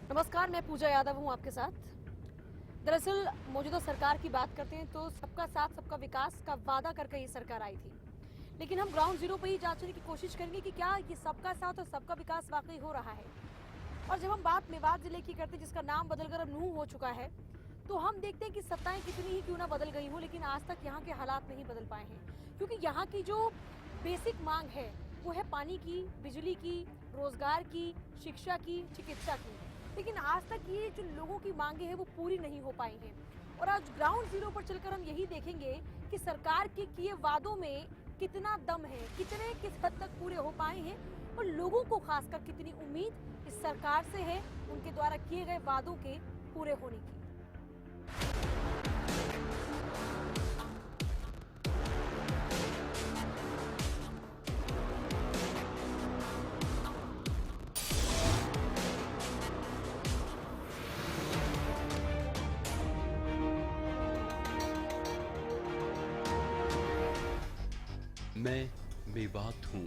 नमस्कार, मैं पूजा यादव हूं आपके साथ। दरअसल मौजूदा सरकार की बात करते हैं तो सबका साथ सबका विकास का वादा करके ये सरकार आई थी, लेकिन हम ग्राउंड जीरो पर ही जांचने की कोशिश करेंगे कि क्या ये सबका साथ और सबका विकास वाकई हो रहा है। और जब हम बात मेवात जिले की करते हैं, जिसका नाम बदलकर अब नूह हो चुका है, तो हम देखते हैं कि सत्ताएं कितनी ही क्यों ना बदल गई हो, लेकिन आज तक यहाँ के हालात नहीं बदल पाए हैं। क्योंकि यहाँ की जो बेसिक मांग है वो है पानी की, बिजली की, रोजगार की, शिक्षा की, चिकित्सा की। लेकिन आज तक ये जो लोगों की मांगे हैं वो पूरी नहीं हो पाई हैं। और आज ग्राउंड जीरो पर चलकर हम यही देखेंगे कि सरकार के किए वादों में कितना दम है, कितने किस हद तक पूरे हो पाए हैं, और लोगों को खासकर कितनी उम्मीद इस सरकार से है उनके द्वारा किए गए वादों के पूरे होने की। मैं मेवात हूँ,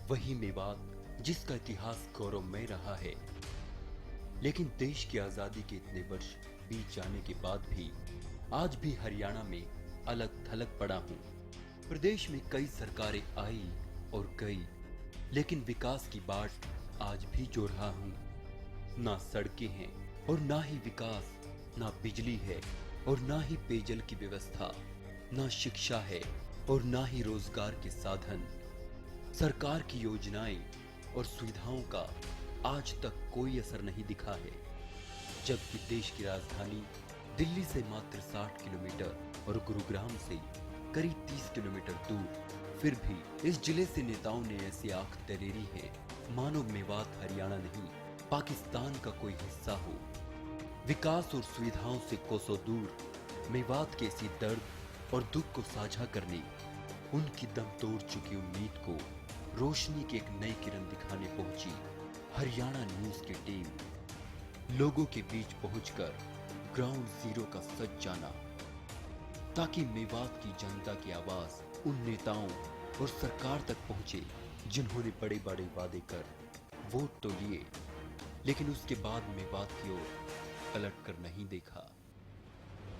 वही मेवात जिसका इतिहास गौरवमय रहा है। लेकिन देश की आजादी के इतने वर्ष बीत जाने के बाद भी आज भी हरियाणा में अलग थलग पड़ा हूँ। प्रदेश में कई सरकारें आई और गई, लेकिन विकास की बाट आज भी जो रहा हूँ। ना सड़कें हैं और ना ही विकास, ना बिजली है और ना ही पेयजल की व्यवस्था, ना शिक्षा है और ना ही रोजगार के साधन। सरकार की योजनाएं और सुविधाओं का आज तक कोई असर नहीं दिखा है। जबकि देश की राजधानी दिल्ली से मात्र 60 किलोमीटर और गुरुग्राम से करीब 30 किलोमीटर दूर, फिर भी इस जिले से नेताओं ने ऐसी आंख तरेरी है मानो मेवात हरियाणा नहीं पाकिस्तान का कोई हिस्सा हो। विकास और सुविधाओं से कोसों दूर मेवात के इसी दर्द और दुख को साझा करने, उनकी दम तोड़ चुकी उम्मीद को रोशनी की एक नई किरण दिखाने पहुंची हरियाणा न्यूज की टीम। लोगों के बीच पहुंचकर ग्राउंड जीरो का सच जाना, ताकि मेवात की जनता की आवाज उन नेताओं और सरकार तक पहुंचे जिन्होंने बड़े बड़े वादे कर वोट तो लिए, लेकिन उसके बाद मेवात की ओर पलट कर नहीं देखा।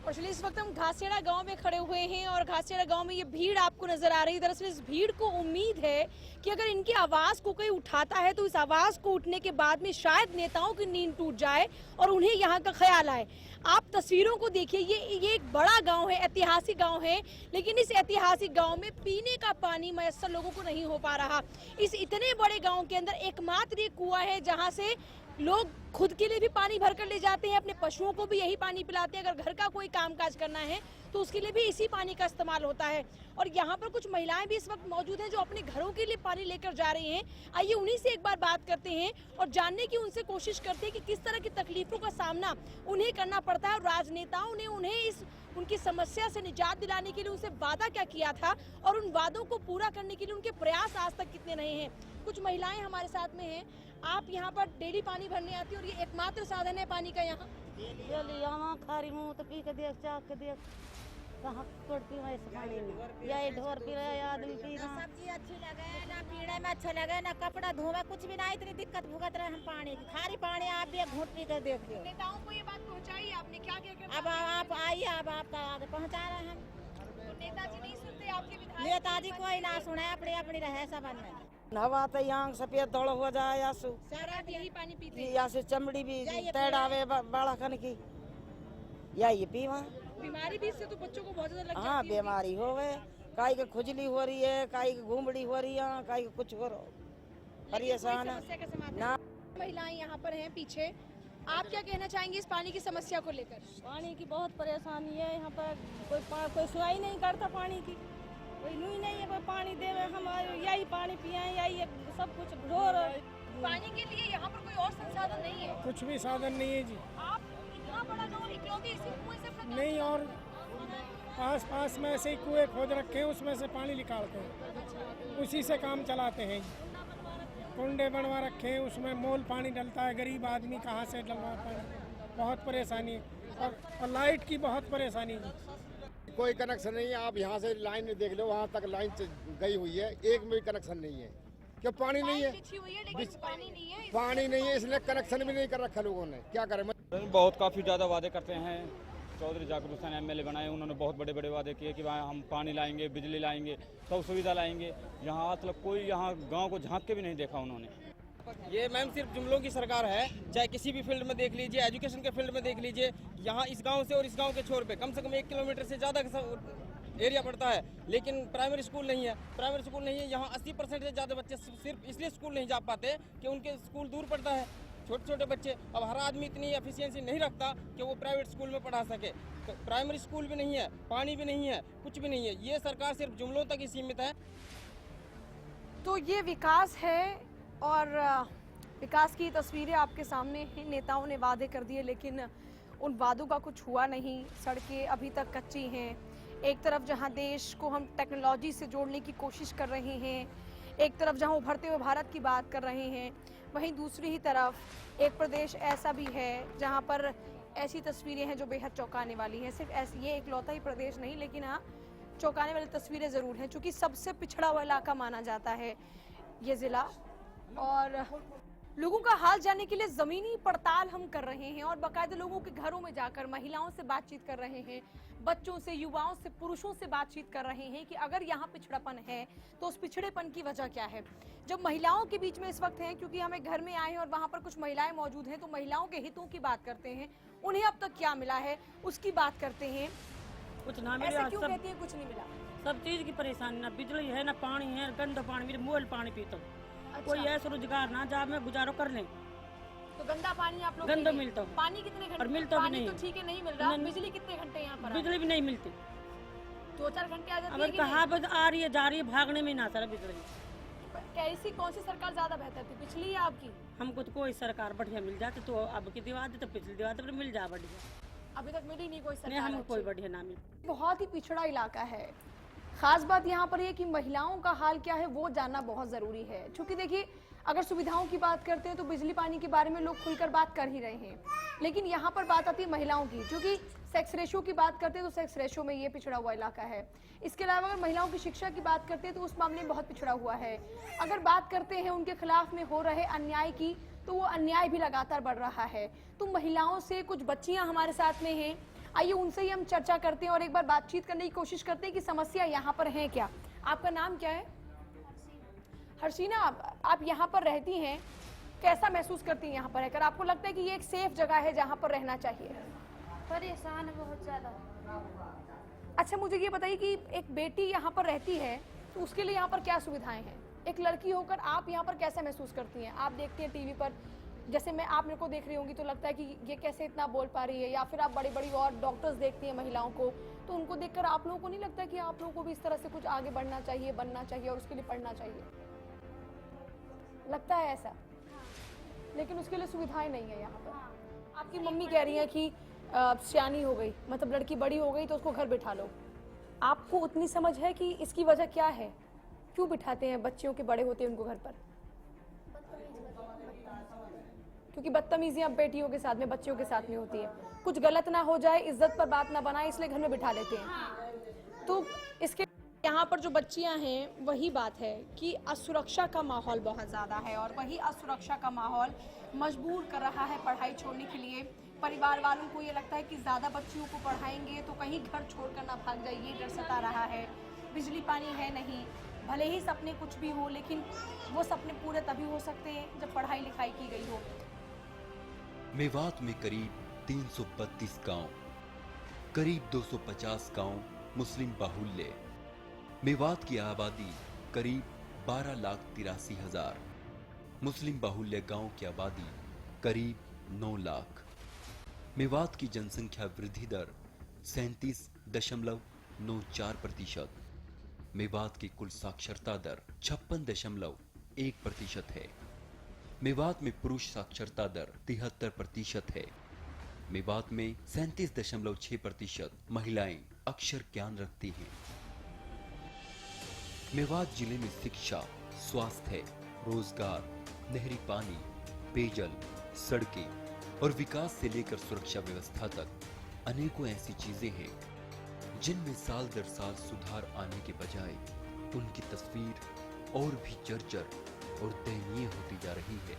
और चलिए, इस वक्त हम घासेड़ा गांव में खड़े हुए हैं और घासेड़ा गांव में ये भीड़ आपको नजर आ रही है। दरअसल इस भीड़ को उम्मीद है कि अगर इनकी आवाज को कोई उठाता है तो इस आवाज को उठने के बाद में शायद नेताओं की नींद टूट जाए और उन्हें यहाँ का ख्याल आए। आप तस्वीरों को देखिए, ये एक बड़ा गांव है, ऐतिहासिक गांव है, लेकिन इस ऐतिहासिक गांव में पीने का पानी मयस्सर लोगों को नहीं हो पा रहा। इस इतने बड़े गाँव के अंदर एकमात्र ये कुआं है जहाँ से लोग खुद के लिए भी पानी भर कर ले जाते हैं, अपने पशुओं को भी यही पानी पिलाते हैं। अगर घर का कोई कामकाज करना है तो उसके लिए भी इसी पानी का इस्तेमाल होता है। और यहाँ पर कुछ महिलाएं भी इस वक्त मौजूद हैं जो अपने घरों के लिए पानी लेकर जा रही हैं। आइए उन्हीं से एक बार बात करते हैं और जानने की उनसे कोशिश करते हैं कि किस तरह की तकलीफों का सामना उन्हें करना पड़ता है और राजनेताओं ने उन्हें उनकी समस्या से निजात दिलाने के लिए उनसे वादा क्या किया था और उन वादों को पूरा करने के लिए उनके प्रयास आज तक कितने रहे हैं। कुछ महिलाएं हमारे साथ में हैं। आप यहाँ पर डेली पानी भरने आती हैं और ये एकमात्र साधन है पानी का यहाँ? खारी मुँह तो पी के देख, चाक के देख, कहाँ पड़ती है इस पानी में। या ढोर पी रहा है, आदमी पी रहा है। सब्जी अच्छी लगे ना, पीने में अच्छा लगे ना, कपड़ा धोवे कुछ भी ना, इतनी दिक्कत भुगत रहे हम पानी की। खारी पानी आप भी घूट पी कर देख लो। नेताओं को ये बात पहुँचाई आपने? क्या क्या अब आप आइए, अब आपका पहुँचा रहे हैं। तो नेताजी नहीं सुनते आपके विधायक? नेताजी कोई ना सुने, अपनी अपनी रहे सबन में। हवा तो यहाँ सफेद दौड़ हो जाए, यासु सारा यही पानी पीते हैं? या से चमड़ी भी तैरावे बड़ा खन की, या ये पीवा। बीमारी भी इससे तो बच्चों को बहुत ज्यादा लग हाँ, जाती है। बीमारी होवे, काई के खुजली हो रही है, काई के घूमड़ी हो रही है, काई के कुछ हो रहा परेशान ना। महिलाएं यहाँ पर हैं पीछे, आप क्या कहना चाहेंगे इस पानी की समस्या को लेकर? पानी की बहुत परेशानी है यहाँ पर। कोई सुनाई नहीं करता पानी की, कोई नुई नहीं है, कोई पानी देवे हम यही पानी पिए, यही सब कुछ ढोर। पानी के लिए यहाँ पर कोई और संसाधन नहीं है? कुछ भी साधन नहीं है जी। आप इतना बड़ा गाँव इकलौते इसी कुएं से अपना नहीं, और आस पास में ऐसे ही कुएं खोद रखे हैं, उसमें से पानी निकालते हैं, उसी से काम चलाते हैं। कुंडे बनवा रखे हैं, उसमें मोल पानी डलता है, गरीब आदमी कहाँ से डलवा पाए, बहुत परेशानी है। और लाइट की बहुत परेशानी है। कोई कनेक्शन नहीं है। आप यहाँ से लाइन देख लो, वहाँ तक लाइन गई हुई है, एक में भी कनेक्शन नहीं है। क्या पानी नहीं है? बिछी हुई है लेकिन पानी नहीं है। पानी नहीं है, इसलिए कनेक्शन भी नहीं कर रखा लोगों ने। क्या करें? बहुत काफ़ी ज़्यादा वादे करते हैं। चौधरी जाकिर हुसैन एमएलए बनाए, उन्होंने बहुत बड़े बड़े वादे किए कि वहाँ हम पानी लाएंगे, बिजली लाएंगे, सब सुविधा लाएंगे। यहाँ आज तक कोई यहाँ गांव को झांक के भी नहीं देखा उन्होंने। ये मैम सिर्फ जुमलों की सरकार है। चाहे किसी भी फील्ड में देख लीजिए, एजुकेशन के फील्ड में देख लीजिए, यहाँ इस गांव से और इस गांव के छोर पे कम से कम 1 किलोमीटर से ज़्यादा एरिया पड़ता है, लेकिन प्राइमरी स्कूल नहीं है। प्राइमरी स्कूल नहीं है, यहाँ 80% से ज़्यादा बच्चे सिर्फ इसलिए स्कूल नहीं जा पाते कि उनके स्कूल दूर पड़ता है, छोटे छोटे बच्चे। अब हर आदमी इतनी एफिशिएंसी नहीं रखता कि वो प्राइवेट स्कूल में पढ़ा सके। तो प्राइमरी स्कूल भी नहीं है, पानी भी नहीं है, कुछ भी नहीं है। ये सरकार सिर्फ जुमलों तक ही सीमित है। तो ये विकास है और विकास की तस्वीरें आपके सामने हैं। नेताओं ने वादे कर दिए लेकिन उन वादों का कुछ हुआ नहीं। सड़कें अभी तक कच्ची हैं। एक तरफ जहां देश को हम टेक्नोलॉजी से जोड़ने की कोशिश कर रहे हैं, एक तरफ जहां उभरते हुए भारत की बात कर रहे हैं, वहीं दूसरी ही तरफ एक प्रदेश ऐसा भी है जहां पर ऐसी तस्वीरें हैं जो बेहद चौंकाने वाली हैं। सिर्फ ऐसी ये इकलौता ही प्रदेश नहीं, लेकिन हाँ चौंकाने वाली तस्वीरें ज़रूर हैं, क्योंकि सबसे पिछड़ा हुआ इलाका माना जाता है ये ज़िला। और लोगों का हाल जानने के लिए ज़मीनी पड़ताल हम कर रहे हैं और बाकायदा लोगों के घरों में जाकर महिलाओं से बातचीत कर रहे हैं, बच्चों से, युवाओं से, पुरुषों से बातचीत कर रहे हैं कि अगर यहाँ पिछड़ापन है तो उस पिछड़ेपन की वजह क्या है। जब महिलाओं के बीच में इस वक्त हैं, क्योंकि हमें घर में आए हैं और वहाँ पर कुछ महिलाएं मौजूद हैं, तो महिलाओं के हितों की बात करते हैं, उन्हें अब तक क्या मिला है उसकी बात करते हैं। कुछ ना मिला, ऐसे क्यों कहती हैं कुछ नहीं मिला? सब चीज की परेशानी, ना बिजली है, ना पानी है, गंदा पानी, मेरे मुँह पानी पीता हूँ। कोई ऐसा रोजगार ना जहाँ में गुजारो कर लें। तो गंदा पानी आप लोग गंदा मिलता है। पानी कितने घंटे? और मिलता भी नहीं। तो ठीक है, नहीं मिल रहा। बिजली कितने घंटे यहाँ पर? बिजली भी नहीं मिलती। 2-4 घंटे आ जाती है अगर कि कहाँ बस आ रही है जा रही है, भागने में ना सारा बिजली। नहीं? कैसी कौन सी सरकार ज्यादा बेहतर थी, पिछली या आपकी? हमको तो कोई सरकार बढ़िया मिल जाती तो अब की दिवा दे तो पिछली दिवा दे मिल जा बढ़िया। अभी तक मिली नहीं कोई नहीं, सरकार हमको कोई अच्छी। बढ़िया ना मिले। बहुत ही पिछड़ा इलाका है। खास बात यहाँ पर ये कि महिलाओं का हाल क्या है वो जानना बहुत जरूरी है, क्योंकि देखिए अगर सुविधाओं की बात करते हैं तो बिजली पानी के बारे में लोग खुलकर बात कर ही रहे हैं, लेकिन यहाँ पर बात आती है महिलाओं की, क्योंकि सेक्स रेशो की बात करते हैं तो सेक्स रेशो में ये पिछड़ा हुआ इलाका है। इसके अलावा अगर महिलाओं की शिक्षा की बात करते हैं तो उस मामले में बहुत पिछड़ा हुआ है। अगर बात करते हैं उनके खिलाफ में हो रहे अन्याय की, तो वो अन्याय भी लगातार बढ़ रहा है। तो महिलाओं से कुछ बच्चियां हमारे साथ में हैं, आइए उनसे ही हम चर्चा करते हैं और एक बार बातचीत करने की कोशिश करते हैं कि समस्या यहाँ पर है क्या। आपका नाम क्या है? हर्षिना, आप यहाँ पर रहती हैं, कैसा महसूस करती हैं यहाँ पर रहकर? आपको लगता है कि ये एक सेफ जगह है जहाँ पर रहना चाहिए? परेशान है बहुत ज़्यादा। अच्छा, मुझे ये बताइए कि एक बेटी यहाँ पर रहती है तो उसके लिए यहाँ पर क्या सुविधाएं हैं? एक लड़की होकर आप यहाँ पर कैसा महसूस करती हैं? आप देखती हैं टीवी पर, जैसे मैं आप मेरे को देख रही होंगी तो लगता है कि ये कैसे इतना बोल पा रही है, या फिर आप बड़ी बड़ी और डॉक्टर्स देखती हैं महिलाओं को, तो उनको देखकर आप लोगों को नहीं लगता कि आप लोगों को भी इस तरह से कुछ आगे बढ़ना चाहिए, बनना चाहिए और उसके लिए पढ़ना चाहिए? लगता है ऐसा, लेकिन उसके लिए सुविधाएं नहीं है यहाँ पर। आपकी मम्मी कह रही है कि सियानी हो गई, मतलब लड़की बड़ी हो गई तो उसको घर बिठा लो। आपको उतनी समझ है कि इसकी वजह क्या है, क्यों बिठाते हैं बच्चियों के बड़े होते हैं उनको घर पर? क्योंकि बदतमीजी अब बेटियों के साथ में, बच्चियों के साथ में होती है, कुछ गलत ना हो जाए, इज्जत पर बात ना बनाए, इसलिए घर में बिठा लेते हैं। तो इसके यहाँ पर जो बच्चियां हैं वही बात है कि असुरक्षा का माहौल बहुत ज़्यादा है और वही असुरक्षा का माहौल मजबूर कर रहा है पढ़ाई छोड़ने के लिए। परिवार वालों को ये लगता है कि ज़्यादा बच्चियों को पढ़ाएंगे तो कहीं घर छोड़कर ना भाग जाए, ये डर सता रहा है। बिजली पानी है नहीं, भले ही सपने कुछ भी हो, लेकिन वो सपने पूरे तभी हो सकते हैं जब पढ़ाई लिखाई की गई हो। मेवात में करीब 332 गांव, करीब 250 गांव मुस्लिम बाहुल्य। मेवात की आबादी करीब 12,83,000। मुस्लिम बाहुल्य गांव की आबादी करीब 9 लाख। मेवात की जनसंख्या वृद्धि दर 37.94%। मेवात की कुल साक्षरता दर 56.1% है। मेवात में पुरुष साक्षरता दर 73% है। मेवात में 37.6% महिलाएं अक्षर ज्ञान रखती हैं। मेवात जिले में शिक्षा, स्वास्थ्य, रोजगार, नहरी पानी, पेयजल, सड़कें और विकास से लेकर सुरक्षा व्यवस्था तक अनेकों ऐसी चीजें हैं जिनमें साल दर साल सुधार आने के बजाय उनकी तस्वीर और भी जर्जर और दयनीय होती जा रही है।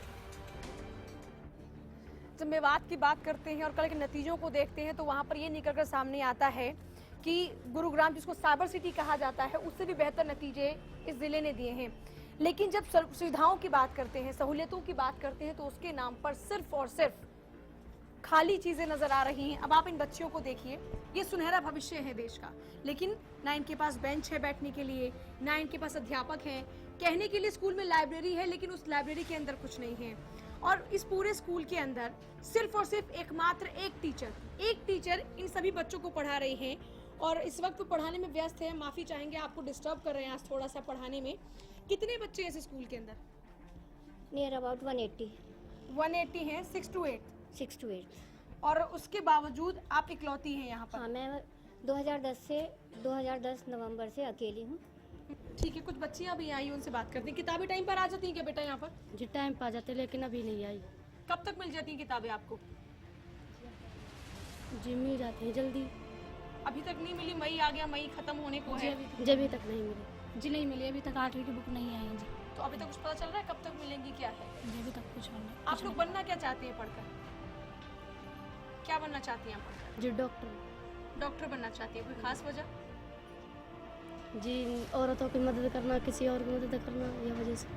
जब मेवात की बात करते हैं और कल के नतीजों को देखते हैं तो वहाँ पर ये निकल कर सामने आता है कि गुरुग्राम, जिसको साइबर सिटी कहा जाता है, उससे भी बेहतर नतीजे इस जिले ने दिए हैं। लेकिन जब सुविधाओं की बात करते हैं, सहूलियतों की बात करते हैं, तो उसके नाम पर सिर्फ और सिर्फ खाली चीजें नजर आ रही हैं। अब आप इन बच्चियों को देखिए, ये सुनहरा भविष्य है देश का, लेकिन ना इनके पास बेंच है बैठने के लिए, ना इनके पास अध्यापक हैं। कहने के लिए स्कूल में लाइब्रेरी है, लेकिन उस लाइब्रेरी के अंदर कुछ नहीं है। और इस पूरे स्कूल के अंदर सिर्फ और सिर्फ एकमात्र एक टीचर इन सभी बच्चों को पढ़ा रही है और इस वक्त वो पढ़ाने में व्यस्त है। माफी चाहेंगे, आपको डिस्टर्ब कर रहे हैं आज थोड़ा सा पढ़ाने में। कितने बच्चे हैं इस स्कूल के अंदर? नियर अबाउट 180 हैं, 6 to 8। 6 to 8। और उसके बावजूद आप इकलौती हैं यहाँ पर? हाँ, मैं 2010 नवंबर से अकेली हूँ। ठीक है, कुछ बच्चियाँ भी आई, उनसे बात करते हैं। किताबें टाइम पर आ जाती हैं क्या बेटा यहाँ पर? जी टाइम पर आ जाते, लेकिन अभी नहीं आई। कब तक मिल जाती हैं किताबें आपको? जी मिल जाती है जल्दी। अभी तक नहीं मिली? मई आ गया, मई खत्म होने को है। जी अभी तक नहीं मिली। जी नहीं मिली, अभी तक 8वीं की बुक नहीं आई है जी। तो अभी तक कुछ पता चल रहा है कब तक मिलेंगी, क्या है? जी अभी तक कुछ नहीं। आप लोग बनना क्या चाहती हैं पढ़कर? क्या बनना चाहती हैं आप? जी डॉक्टर बनना चाहती है। कोई खास वजह? जी औरतों की मदद करना, किसी और की मदद करना, यह वजह से।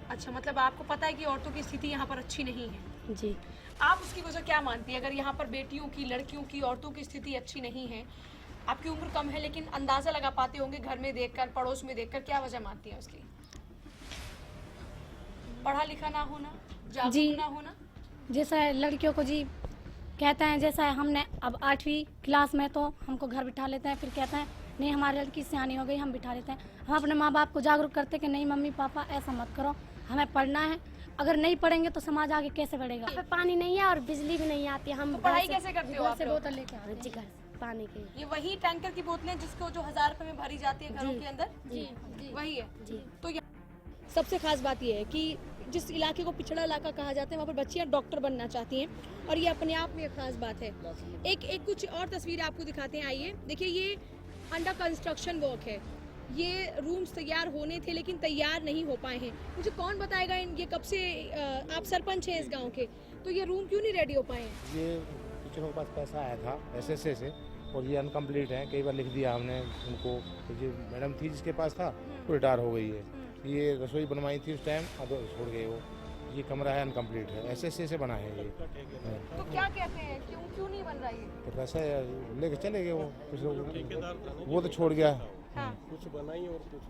अच्छा, मतलब आपको पता है कि औरतों की स्थिति यहाँ पर अच्छी नहीं है। जी। आप उसकी वजह क्या मानती है? अगर यहाँ पर बेटियों की, लड़कियों की, औरतों की स्थिति अच्छी नहीं है, आपकी उम्र कम है, लेकिन अंदाजा लगा पाते होंगे घर में देखकर, पड़ोस में देखकर, क्या वजह मानती है उसकी? पढ़ा लिखा ना होना, जागरूक ना होना? जैसा है लड़कियों को जी कहते हैं, जैसा है हमने अब 8वीं क्लास में तो हमको घर बिठा लेते हैं, फिर कहते हैं नहीं हमारी लड़की सियानी हो गई, हम बिठा लेते हैं। हम अपने माँ बाप को जागरूक करते हैं कि नहीं मम्मी पापा ऐसा मत करो, हमें पढ़ना है। अगर नहीं पढ़ेंगे तो समाज आगे कैसे बढ़ेगा? यहाँ पे पानी नहीं है और बिजली भी नहीं आती। हम तो पढ़ाई कैसे करते हो आप लोग? बोतल लेके आते हैं जी घर से पानी की। ये वही टैंकर की बोतलें जिसको जो 1000 रुपए में भरी जाती है घरों के अंदर? जी वही है। जी। तो सबसे खास बात यह है कि जिस इलाके को पिछड़ा इलाका कहा जाता है, वहाँ पर बच्चियाँ डॉक्टर बनना चाहती हैं और ये अपने आप में एक खास बात है। एक कुछ और तस्वीर आपको दिखाते हैं, आइए देखिए। ये अंडर कंस्ट्रक्शन वर्क है। ये रूम्स तैयार होने थे लेकिन तैयार नहीं हो पाए हैं। मुझे कौन बताएगा ये कब से? आप सरपंच हैं इस गांव के, तो ये रूम क्यों नहीं रेडी हो पाए हैं? ये टीचरों के पास पैसा आया था SSA से और ये अनकम्प्लीट है। कई बार लिख दिया हमने उनको। तो ये मैडम थी जिसके पास था वो रिटायर हो गई है। ये रसोई बनवाई थी उस टाइम, अब छोड़ गए वो। ये कमरा है अनकम्प्लीट है, SSA से बना है ये। तो क्या कहते हैं, क्यों नहीं बन रहा है? तो पैसा लेके चले गए वो कुछ लोग, वो तो छोड़ गया। हाँ। कुछ बनाई और कुछ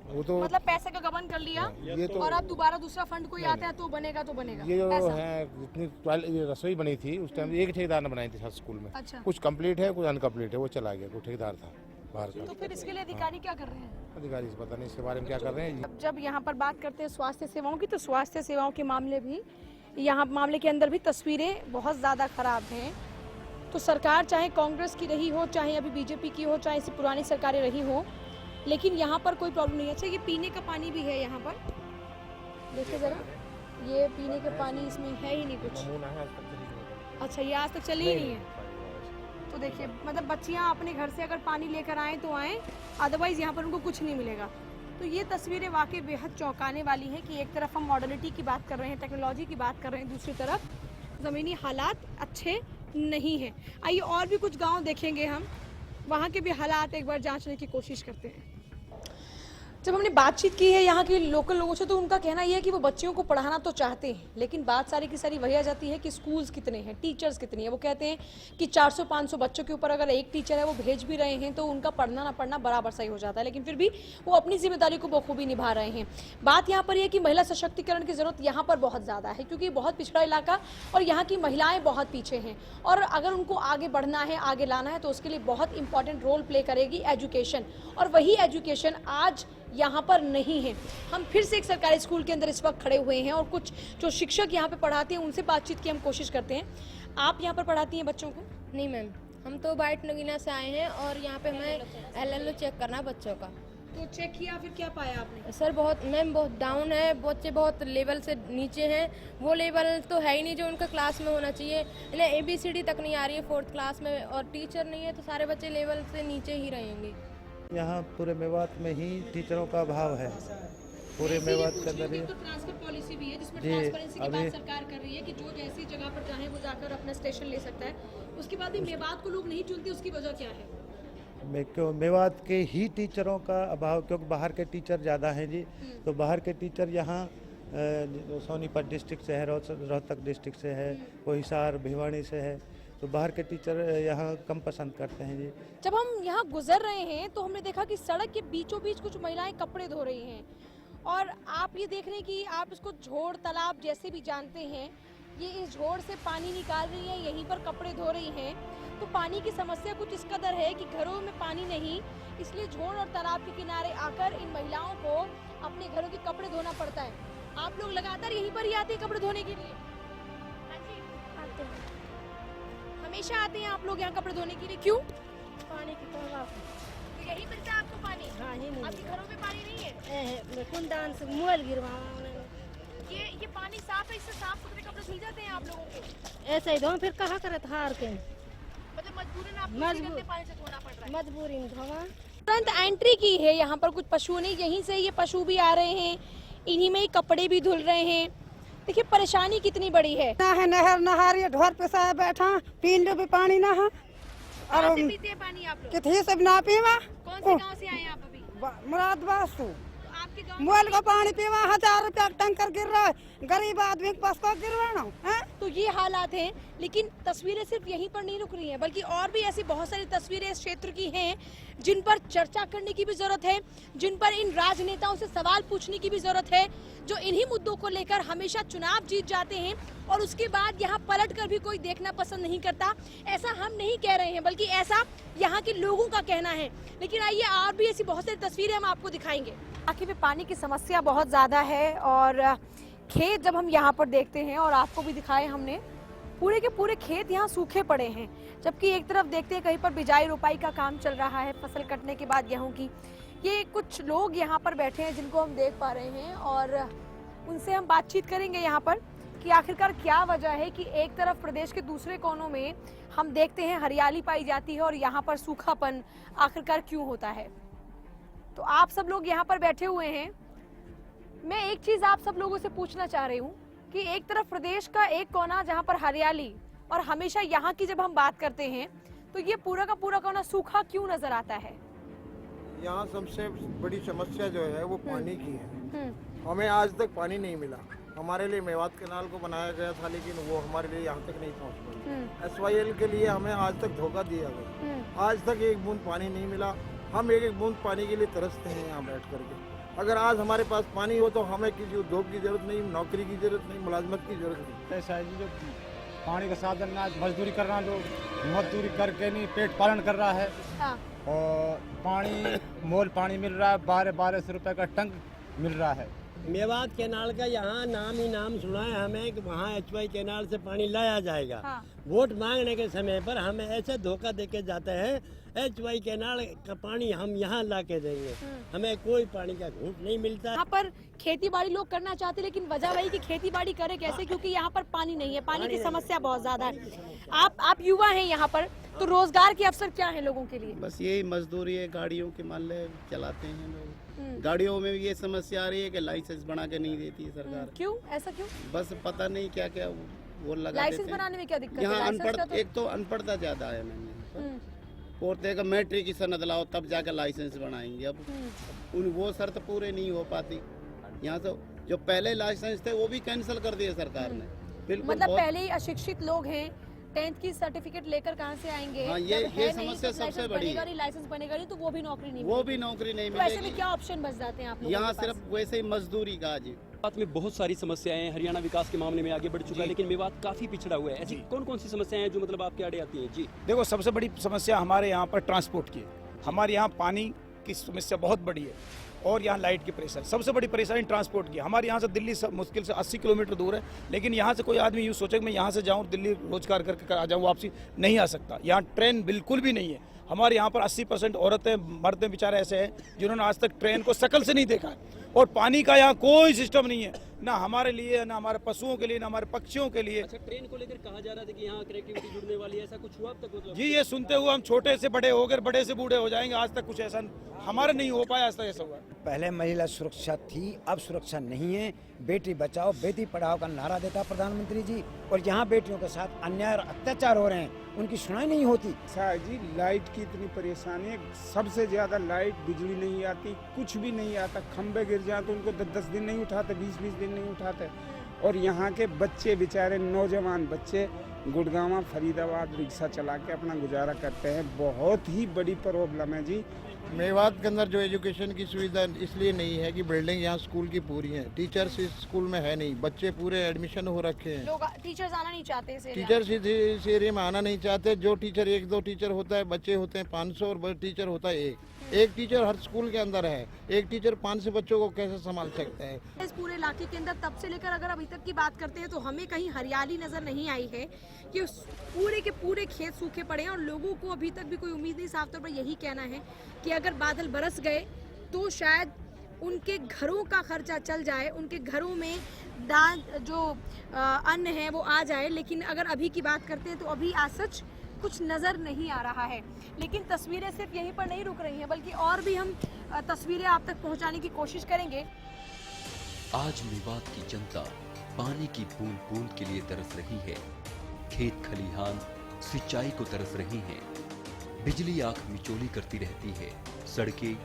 वो तो मतलब पैसे का गबन कर लिया। ये तो और अब दोबारा दूसरा फंड कोई आता है तो बनेगा ये जो है जितनी रसोई बनी थी उस टाइम एक ठेकेदार ने बनाई थी स्कूल में। अच्छा। कुछ कंप्लीट है, कुछ अनकम्प्लीट है, वो चला गया, कोई ठेकेदार था बाहर का। तो फिर इसके लिए अधिकारी क्या कर रहे हैं? अधिकारी से पता नहीं इसके बारे में क्या कर रहे हैं। जब यहाँ पर बात करते हैं स्वास्थ्य सेवाओं की, तो स्वास्थ्य सेवाओं के मामले भी यहाँ मामले के अंदर भी तस्वीरें बहुत ज़्यादा खराब हैं। तो सरकार चाहे कांग्रेस की रही हो, चाहे अभी बीजेपी की हो, चाहे इसी पुरानी सरकारें रही हो, लेकिन यहाँ पर कोई प्रॉब्लम नहीं है। अच्छा, ये पीने का पानी भी है यहाँ पर, देखिए ज़रा, ये पीने का पानी इसमें है ही नहीं कुछ। अच्छा, ये आज तक चली ही नहीं है। तो देखिए, मतलब बच्चियाँ अपने घर से अगर पानी लेकर आएँ तो आएँ, अदरवाइज़ यहाँ पर उनको कुछ नहीं मिलेगा। तो ये तस्वीरें वाकई बेहद चौंकाने वाली हैं कि एक तरफ हम मॉडर्निटी की बात कर रहे हैं, टेक्नोलॉजी की बात कर रहे हैं, दूसरी तरफ ज़मीनी हालात अच्छे नहीं हैं। आइए और भी कुछ गांव देखेंगे हम, वहाँ के भी हालात एक बार जांचने की कोशिश करते हैं। जब हमने बातचीत की है यहाँ के लोकल लोगों से, तो उनका कहना यह है कि वो बच्चियों को पढ़ाना तो चाहते हैं, लेकिन बात सारी की सारी वही आ जाती है कि स्कूल्स कितने हैं, टीचर्स कितनी है। वो कहते हैं कि 400-500 बच्चों के ऊपर अगर एक टीचर है वो भेज भी रहे हैं तो उनका पढ़ना ना पढ़ना बराबर सही हो जाता है, लेकिन फिर भी वो अपनी जिम्मेदारी को बखूबी निभा रहे हैं। बात यहाँ पर यह कि महिला सशक्तिकरण की जरूरत यहाँ पर बहुत ज़्यादा है, क्योंकि बहुत पिछड़ा इलाका और यहाँ की महिलाएँ बहुत पीछे हैं, और अगर उनको आगे बढ़ना है, आगे लाना है, तो उसके लिए बहुत इंपॉर्टेंट रोल प्ले करेगी एजुकेशन, और वही एजुकेशन आज यहाँ पर नहीं है। हम फिर से एक सरकारी स्कूल के अंदर इस वक्त खड़े हुए हैं और कुछ जो शिक्षक यहाँ पे पढ़ाते हैं उनसे बातचीत की हम कोशिश करते हैं। आप यहाँ पर पढ़ाती हैं बच्चों को? नहीं मैम, हम तो बाइट नगीना से आए हैं और यहाँ पे हमें LLO चेक करना बच्चों का। तो चेक किया, फिर क्या पाया आपने? सर बहुत डाउन है, बच्चे बहुत लेवल से नीचे हैं। वो लेवल तो है ही नहीं जो उनका क्लास में होना चाहिए। इन्हें ABCD तक नहीं आ रही है 4th क्लास में, और टीचर नहीं है तो सारे बच्चे लेवल से नीचे ही रहेंगे। यहाँ पूरे मेवात में ही टीचरों का अभाव है। पूरे मेवात के अंदर ही। तो ट्रांसफर पॉलिसी भी है जिसमें जी, ट्रांसपेरेंसी की अभी- बात सरकार कर रही है कि जो जैसी जगह पर चाहे वो जाकर अपना स्टेशन ले सकता है। उसके बाद भी मेवात को लोग नहीं चुनते, उसकी वजह क्या है? मेवात के ही टीचरों का अभाव, क्योंकि बाहर के टीचर ज़्यादा हैं जी। तो बाहर के टीचर यहाँ सोनीपत डिस्ट्रिक्ट से है, रोहतक डिस्ट्रिक्ट से है, कोई हिसार भिवानी से है, तो बाहर के टीचर यहाँ कम पसंद करते हैं जी। जब हम यहाँ गुजर रहे हैं तो हमने देखा कि सड़क के बीचों बीच कुछ महिलाएं कपड़े धो रही हैं, और आप ये देख रहे हैं कि आप इसको झोड़ तालाब जैसे भी जानते हैं, ये इस झोड़ से पानी निकाल रही हैं, यहीं पर कपड़े धो रही हैं। तो पानी की समस्या कुछ इस कदर है कि घरों में पानी नहीं, इसलिए झोड़ और तालाब के किनारे आकर इन महिलाओं को अपने घरों के कपड़े धोना पड़ता है। आप लोग लगातार यहीं पर ही आते हैं कपड़े धोने के लिए? हाँ जी, आते हैं। हमेशा आते हैं आप लोग यहाँ कपड़े धोने के लिए, क्यों? पानी की कमी तो यहीं मिलता है आपको पानी? हाँ, यहीं मिलता है। आपके घरों में पानी नहीं है? कुंडान से मुअल गिरवा ये पानी साफ है, इससे साफ सुथरे कपड़े धुल जाते हैं आप लोगों के? ऐसे ही धो, फिर कहा करे हार के मतलब मजबूरन आपको इसी गंदे पानी से धोना पड़ रहा है? मजबूरी में धोवा। तुरंत एंट्री की है यहाँ पर कुछ पशुओं ने, यहीं से ये पशु भी आ रहे हैं, इन्हीं में ही कपड़े भी धुल रहे हैं। देखिए परेशानी कितनी बड़ी है। ना है नहर नहारी ढोर पे साया बैठा पीने भी पानी ना है। कहाँ से पीते हैं पानी आप लोग? कितनी सब ना पीवा। कौन से गांव से आए हैं आप अभी? मुरादाबाद से। आपके गांव मोल का पानी पीवा 1000 रुपया टैंकर गिर रहा है, गरीब आदमी के पास को गिरवाना है। तो ये हालात हैं, लेकिन तस्वीरें सिर्फ यहीं पर नहीं रुक रही हैं, बल्कि और भी ऐसी बहुत सारी तस्वीरें इस क्षेत्र की हैं जिन पर चर्चा करने की भी जरूरत है, जिन पर इन राजनेताओं से सवाल पूछने की भी जरूरत है, जो इन्हीं मुद्दों को लेकर हमेशा चुनाव जीत जाते हैं और उसके बाद यहाँ पलट कर भी कोई देखना पसंद नहीं करता। ऐसा हम नहीं कह रहे हैं, बल्कि ऐसा यहाँ के लोगों का कहना है। लेकिन आइए और भी ऐसी बहुत सारी तस्वीरें हम आपको दिखाएंगे। आखिर में पानी की समस्या बहुत ज़्यादा है, और खेत जब हम यहाँ पर देखते हैं, और आपको भी दिखाए हमने, पूरे के पूरे खेत यहाँ सूखे पड़े हैं, जबकि एक तरफ देखते हैं कहीं पर बिजाई रोपाई का काम चल रहा है फसल कटने के बाद गेहूं की। ये कुछ लोग यहाँ पर बैठे हैं जिनको हम देख पा रहे हैं, और उनसे हम बातचीत करेंगे यहाँ पर कि आखिरकार क्या वजह है कि एक तरफ प्रदेश के दूसरे कोनों में हम देखते हैं हरियाली पाई जाती है और यहाँ पर सूखापन आखिरकार क्यों होता है। तो आप सब लोग यहाँ पर बैठे हुए हैं, मैं एक चीज आप सब लोगों से पूछना चाह रही हूँ कि एक तरफ प्रदेश का एक कोना जहाँ पर हरियाली, और हमेशा यहाँ की जब हम बात करते हैं तो ये पूरा का पूरा कोना सूखा क्यों नजर आता है? यहाँ सबसे बड़ी समस्या जो है वो पानी की है। हमें आज तक पानी नहीं मिला। हमारे लिए मेवात कैनाल को बनाया गया था, लेकिन वो हमारे लिए यहाँ तक नहीं पहुँच पाई। SYL के लिए हमें आज तक धोखा दिया गया। आज तक एक बूंद पानी नहीं मिला। हम एक एक बूंद पानी के लिए तरसते हैं यहाँ बैठ करके। अगर आज हमारे पास पानी हो तो हमें किसी उद्योग की जरूरत नहीं, नौकरी की जरूरत नहीं, मुलाजमत की जरूरत नहीं। ऐसा है जी, जो पानी का साधन ना, मजदूरी कर रहा, जो मजदूरी करके नहीं पेट पालन कर रहा है। हाँ। और पानी मोल पानी मिल रहा है, 1200 रुपये का टंक मिल रहा है। मेवात कैनाल का यहाँ नाम ही नाम सुना है हमें कि वहाँ HY कैनाल से पानी लाया जाएगा। हाँ। वोट मांगने के समय पर हमें ऐसे धोखा देके जाते हैं, HY कैनाल का पानी हम यहाँ ला के देंगे, हमें कोई पानी का घूंट नहीं मिलता। यहाँ पर खेती बाड़ी लोग करना चाहते, लेकिन वजह वही कि खेती बाड़ी करे कैसे, क्योंकि यहाँ पर पानी नहीं है, पानी की समस्या बहुत ज्यादा है। आप युवा हैं यहाँ पर, तो रोजगार के अवसर क्या है लोगों के लिए? बस यही मजदूरी है, गाड़ियों के मान ले चलाते हैं लोग। गाड़ियों में भी ये समस्या आ रही है कि लाइसेंस बना के नहीं देती है सरकार। क्यों, ऐसा क्यों? बस पता नहीं क्या क्या वो लगा लाइसेंस देते हैं। बनाने में क्या दिक्कत है? यहाँ लाइसेंस का एक तो अनपढ़ता ज्यादा है। मैंने पोते का मैट्रिक की सनद लाओ तब जाकर लाइसेंस बनाएंगे। अब वो शर्त पूरे नहीं हो पाती। यहाँ से जो पहले लाइसेंस थे वो भी कैंसिल कर दिए सरकार ने। बिल्कुल, मतलब पहले ही अशिक्षित लोग हैं, 10th की सर्टिफिकेट लेकर कहाँ से आएंगे? हाँ, ये समस्या सबसे बड़ी है। लाइसेंस बनेगा नहीं तो वो भी नौकरी नहीं वो भी नौकरी नहीं मिलेगी। तो ऐसे मिलेगी। में क्या ऑप्शन बच जाते हैं आप लोगों यहाँ के पास? सिर्फ वैसे ही मजदूरी का जी। मेवात में बहुत सारी समस्याएं हैं। हरियाणा विकास के मामले में आगे बढ़ चुका है, लेकिन मेवात काफी पिछड़ा हुआ है। ऐसी कौन कौन सी समस्याएं हैं जो मतलब आपके आड़े आती हैं? जी देखो, सबसे बड़ी समस्या हमारे यहाँ पर ट्रांसपोर्ट की है। हमारे यहाँ पानी की समस्या बहुत बड़ी है, और यहाँ लाइट की प्रेशर। सबसे बड़ी परेशानी ट्रांसपोर्ट की। हमारे यहाँ से दिल्ली मुश्किल से 80 किलोमीटर दूर है, लेकिन यहाँ से कोई आदमी यूँ सोचे कि मैं यहाँ से जाऊँ दिल्ली रोजगार करके आ जाऊँ, वापसी नहीं आ सकता। यहाँ ट्रेन बिल्कुल भी नहीं है। हमारे यहाँ पर 80% औरतें मर्द बेचारे ऐसे हैं जिन्होंने आज तक ट्रेन को शकल से नहीं देखा है। और पानी का यहाँ कोई सिस्टम नहीं है, ना हमारे लिए, ना हमारे पशुओं के लिए, ना हमारे पक्षियों के लिए। अच्छा, ट्रेन को लेकर कहा जा रहा था कि यहाँ कनेक्टिविटी जुड़ने वाली है, ऐसा कुछ हुआ अब तक? मतलब जी, ये सुनते हुए हम छोटे से बड़े हो गए, बड़े से बूढ़े हो जाएंगे। आज तक कुछ ऐसा हमारे नहीं हो पाया, ऐसा हुआ। पहले महिला सुरक्षा थी, अब सुरक्षा नहीं है। बेटी बचाओ बेटी पढ़ाओ का नारा देता प्रधानमंत्री जी, और यहाँ बेटियों के साथ अन्याय और अत्याचार हो रहे हैं, उनकी सुनाई नहीं होती। जी लाइट की इतनी परेशानी है, सबसे ज्यादा लाइट, बिजली नहीं आती, कुछ भी नहीं आता। खंबे गिर जाए तो उनको 10 दिन नहीं उठाते, 20 दिन नहीं उठाते। और यहाँ के बच्चे बेचारे, नौजवान बच्चे गुड़गांव फरीदाबाद रिक्शा चला के अपना गुजारा करते हैं। बहुत ही बड़ी प्रॉब्लम है जी। मेवात के अंदर जो एजुकेशन की सुविधा इसलिए नहीं है कि बिल्डिंग यहाँ स्कूल की पूरी है, टीचर्स इस स्कूल में है नहीं, बच्चे पूरे एडमिशन हो रखे हैं। लोग टीचर्स आना नहीं चाहते इस एरिया टीचर्स इस एरिया में आना नहीं चाहते। जो टीचर 1-2 टीचर होता है, बच्चे होते हैं 500 और टीचर होता है एक टीचर हर स्कूल के अंदर है। एक टीचर 500 बच्चों को कैसे संभाल सकते हैं। इस पूरे इलाके के अंदर तब से लेकर अगर अभी तक की बात करते हैं तो हमें कहीं हरियाली नजर नहीं आई है, कि पूरे के पूरे खेत सूखे पड़े हैं और लोगों को अभी तक भी कोई उम्मीद नहीं। साफ तौर पर यही कहना है कि अगर बादल बरस गए तो शायद उनके घरों का खर्चा चल जाए, उनके घरों में जो अन्न है वो आ जाए। लेकिन अगर अभी की बात करते हैं तो अभी आज सच कुछ नज़र नहीं आ रहा है। लेकिन तस्वीरें सिर्फ यहीं पर नहीं रुक रही हैं, बल्कि और भी हम तस्वीरें आप तक पहुंचाने की कोशिश करेंगे। आज मेवात की जनता पानी की बूंद बूंद के लिए तरस रही है। खेत खलिहान सिंचाई को तरस रही हैं। बिजली आंख मिचोली करती रहती है। सड़कें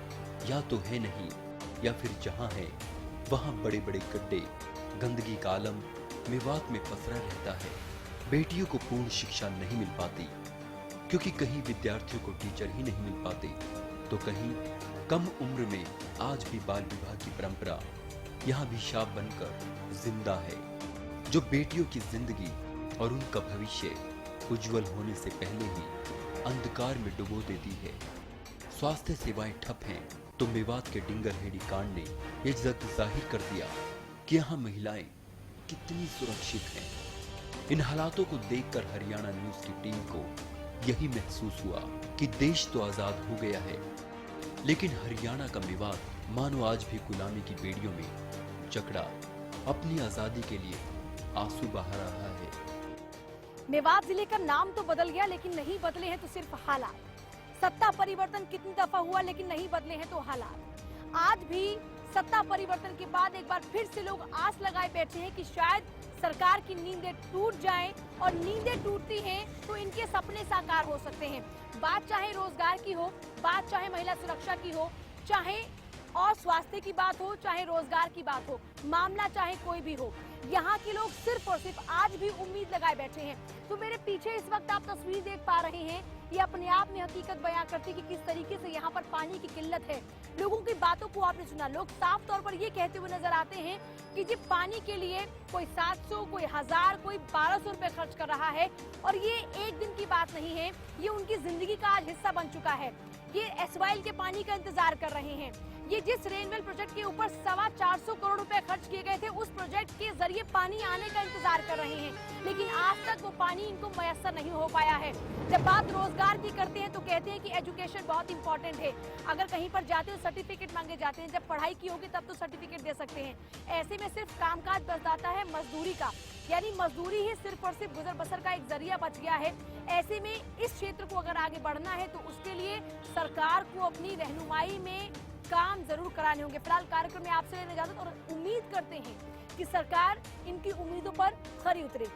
या तो है नहीं, या फिर जहां है वहां बड़े बड़े गड्ढे, गंदगी का आलम मेवात में पसरा रहता है। बेटियों को पूर्ण शिक्षा नहीं मिल पाती, क्योंकि कहीं विद्यार्थियों को टीचर ही नहीं मिल पाते, तो कहीं कम उम्र में आज भी बाल विवाह की परंपरा यहाँ भी शाप बनकर जिंदा है, जो बेटियों की जिंदगी और उनका भविष्य उज्जवल होने से पहले ही अंधकार में डुबो देती है। स्वास्थ्य सेवाएं ठप हैं, तो मेवात के डिंगरहेड़ी कांड ने यह जग जाहिर कर दिया कि यहाँ महिलाएं कितनी सुरक्षित हैं। इन हालातों को देखकर हरियाणा न्यूज की टीम को यही महसूस हुआ कि देश तो आजाद हो गया है, लेकिन हरियाणा का मेवात मानो आज भी गुलामी की बेड़ियों में जकड़ा अपनी आजादी के लिए आंसू बहा रहा है। मेवात जिले का नाम तो बदल गया, लेकिन नहीं बदले हैं तो सिर्फ हालात। सत्ता परिवर्तन कितनी दफा हुआ, लेकिन नहीं बदले हैं तो हालात। आज भी सत्ता परिवर्तन के बाद एक बार फिर से लोग आस लगाए बैठे हैं कि शायद सरकार की नींदें टूट जाएं, और नींदें टूटती हैं तो इनके सपने साकार हो सकते हैं। बात चाहे रोजगार की हो, बात चाहे महिला सुरक्षा की हो, चाहे और स्वास्थ्य की बात हो, चाहे रोजगार की बात हो, मामला चाहे कोई भी हो, यहाँ के लोग सिर्फ और सिर्फ आज भी उम्मीद लगाए बैठे हैं। तो मेरे पीछे इस वक्त आप तस्वीर देख पा रहे हैं, ये अपने आप में हकीकत बयां करती है कि किस तरीके से यहाँ पर पानी की किल्लत है। लोगों की बातों को आपने सुना, लोग साफ तौर पर ये कहते हुए नजर आते हैं कि जी पानी के लिए कोई 700, कोई 1000, कोई 1200 रुपए खर्च कर रहा है, और ये एक दिन की बात नहीं है, ये उनकी जिंदगी का आज हिस्सा बन चुका है। ये एसवाइल के पानी का इंतजार कर रहे हैं। ये जिस रेनवेल प्रोजेक्ट के ऊपर 425 करोड़ रुपए खर्च किए गए थे, उस प्रोजेक्ट के जरिए पानी आने का इंतजार कर रहे हैं, लेकिन आज तक वो पानी इनको मयसर नहीं हो पाया है। जब बात रोजगार की करते हैं तो कहते हैं कि एजुकेशन बहुत इंपॉर्टेंट है। अगर कहीं पर जाते हो सर्टिफिकेट मांगे जाते हैं, जब पढ़ाई की होगी तब तो सर्टिफिकेट दे सकते हैं। ऐसे में सिर्फ कामकाज बच जाता है मजदूरी का, यानी मजदूरी ही सिर्फ और सिर्फ गुजर बसर का एक जरिया बच गया है। ऐसे में इस क्षेत्र को अगर आगे बढ़ना है तो उसके लिए सरकार को अपनी रहनुमाई में काम जरूर कराने होंगे। फिलहाल कार्यक्रम में आपसे लेने इजाजत, और उम्मीद करते हैं कि सरकार इनकी उम्मीदों पर खरी उतरे।